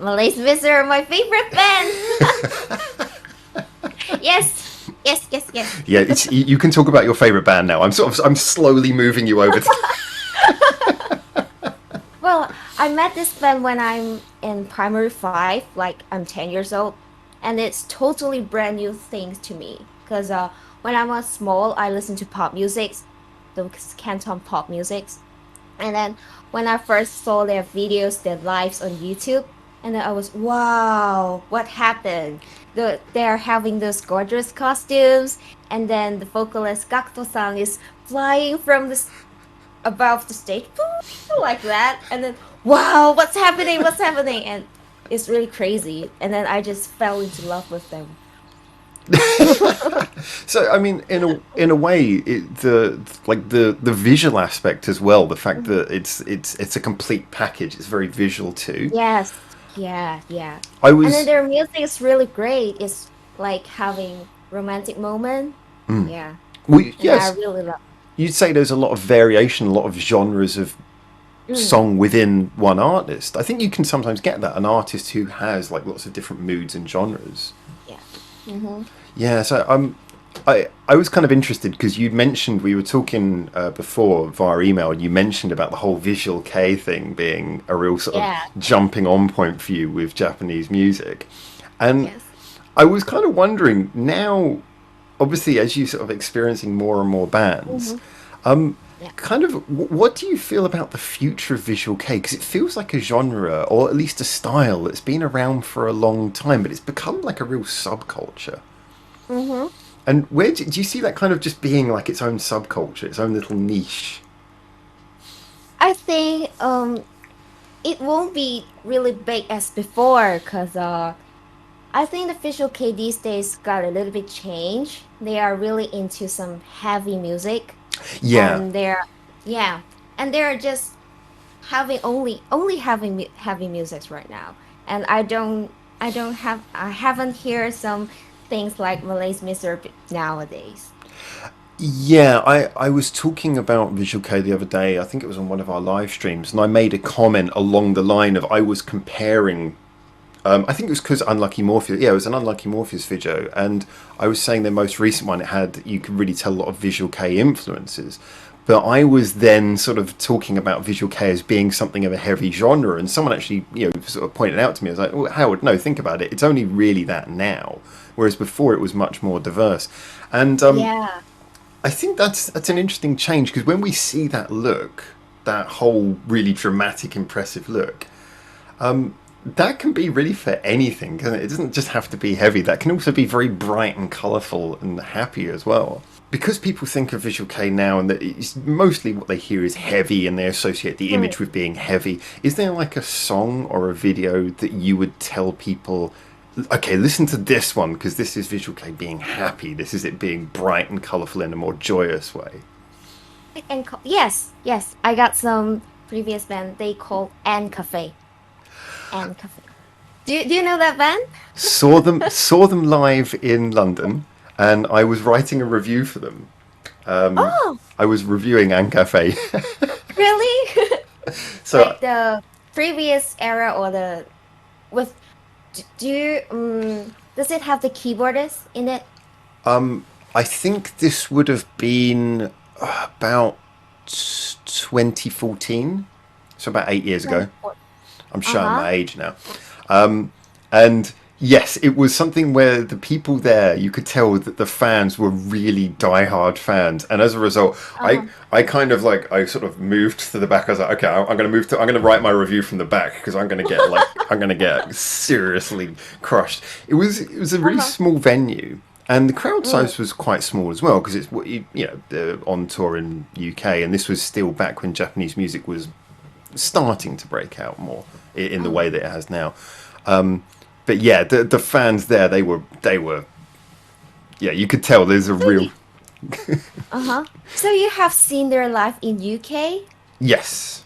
Malay's Wizard are my favorite band. Yes, yes, yes, yes. Yeah, you can talk about your favorite band now. I'm slowly moving you over to. Well, I met this band when I'm in primary five, like I'm 10 years old, and it's totally brand new things to me. Because when I was small, I listened to pop music, the Canton pop musics. And then when I first saw their videos, their lives on YouTube, and then I was, wow, what happened? They're having those gorgeous costumes, and then the vocalist Gakto-san is flying from this above the stage, like that, and then wow, what's happening? What's happening? And it's really crazy. And then I just fell into love with them. So I mean, in a way, the visual aspect as well. The fact Mhm. that it's a complete package. It's very visual too. Yes, yeah, yeah. I And then was. their music is really great. It's like having romantic moment. Yeah, Well, and I yes, really love. you'd say there's a lot of variation, a lot of genres of Mm, song within one artist. I think you can sometimes get that, an artist who has like lots of different moods and genres. yeah. Mm-hmm. Yeah, so I was kind of interested because you mentioned we were talking before via email, and you mentioned about the whole visual K thing being a real sort of Yeah. jumping on point for you with Japanese music, and Yes. I was kind of wondering now, obviously, as you sort of experiencing more and more bands, Mm-hmm. Yeah. kind of what do you feel about the future of visual K? Because it feels like a genre, or at least a style, that's been around for a long time, but it's become like a real subculture. Mm-hmm. And where do you see that kind of just being like its own subculture, its own little niche? I think it won't be really big as before because I think the visual K these days got a little bit changed. They are really into some heavy music, Yeah, and yeah, and they're just having only having heavy music right now. And I haven't heard some things like Malay's Mister nowadays. yeah. I was talking about Visual K the other day. I think it was on one of our live streams, and I made a comment along the line of I was comparing. I think it was because Unlucky Morpheus. Yeah, it was an Unlucky Morpheus video, and I was saying their most recent one. It had you could really tell a lot of Visual K influences. But I was then sort of talking about Visual K as being something of a heavy genre, and someone actually, sort of pointed out to me, I was like, well, Howard, no, think about it. It's only really that now, whereas before it was much more diverse. And Yeah. I think that's an interesting change because when we see that look, that whole really dramatic, impressive look, that can be really for anything, can it? It doesn't just have to be heavy. That can also be very bright and colourful and happy as well. Because people think of Visual K now and that it's mostly what they hear is heavy and they associate the Mm. image with being heavy, is there like a song or a video that you would tell people, okay, listen to this one because this is Visual K being happy, this is it being bright and colourful in a more joyous way? And yes, yes, I got some previous band. They called N Cafe. N Cafe. Do you know that band? Saw them live in London, and I was writing a review for them. Oh, I was reviewing Ancafe. really? So Like the previous era or the with do you does it have the keyboardist in it? I think this would have been about 2014, so about 8 years ago. 24. I'm showing Uh-huh. my age now. And yes, it was something where the people there, you could tell that the fans were really diehard fans, and as a result, I Uh-huh. I kind of like I sort of moved to the back. I was like, okay, I'm going to move to, I'm going to write my review from the back because I'm going to get seriously crushed. It was a really Uh-huh. small venue. And the crowd Mm. size was quite small as well because it's what they're on tour in UK, and this was still back when Japanese music was starting to break out more in the Uh-huh. way that it has now. But yeah, the fans there, they were yeah, you could tell there's a So real you, uh-huh. So you have seen their live in UK? yes.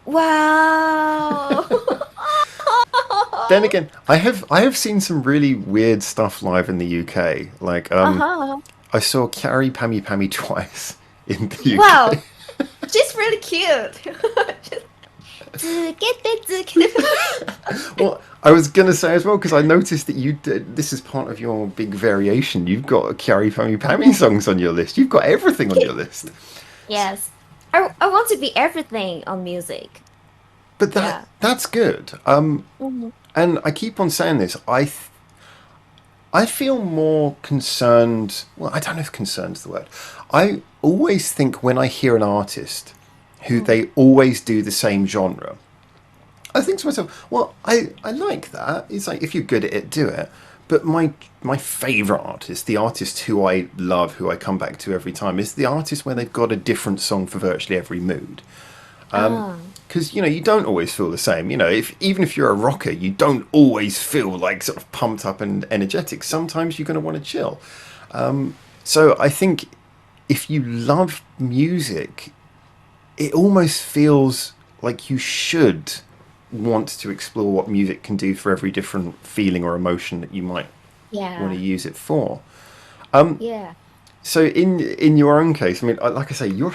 Wow. Then again, I have seen some really weird stuff live in the UK. Like Uh-huh. I saw Carrie Pammy Pammy twice in the Wow. UK. She's really cute. Well, I was gonna say as well because I noticed that you did. This is part of your big variation. You've got Carrie Pammy Pammy songs on your list. You've got everything on your list. Yes. I want to be everything on music. But Yeah. that's good. Mhm. And I keep on saying this. I feel more concerned. Well, I don't know if concerned is the word. I always think when I hear an artist who Mhm. they always do the same genre, I think to myself, well, I like that. It's like if you're good at it, do it. But my favorite artist, the artist who I love, who I come back to every time, is the artist where they've got a different song for virtually every mood. Ah, Because you don't always feel the same. If even if you're a rocker, you don't always feel like sort of pumped up and energetic. Sometimes you're going to want to chill. So I think if you love music, it almost feels like you should want to explore what music can do for every different feeling or emotion that you might want to yeah. use it for. Yeah. So in your own case, I mean, like I say, you're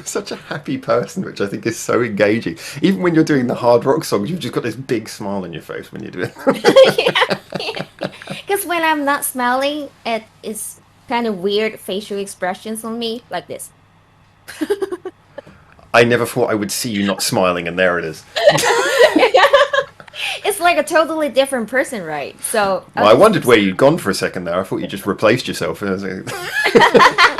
such a happy person, which I think is so engaging. Even when you're doing the Mhm. hard rock songs, you've just got this big smile on your face when you're doing them. Yeah. Because when I'm not smiling, it is kind of weird facial expressions on me, like this. I never thought I would see you not smiling, and there it is. It's like a totally different person, right? So I'll Well, I just wondered keep where you'd gone for a second there. I thought you just replaced yourself. I was like,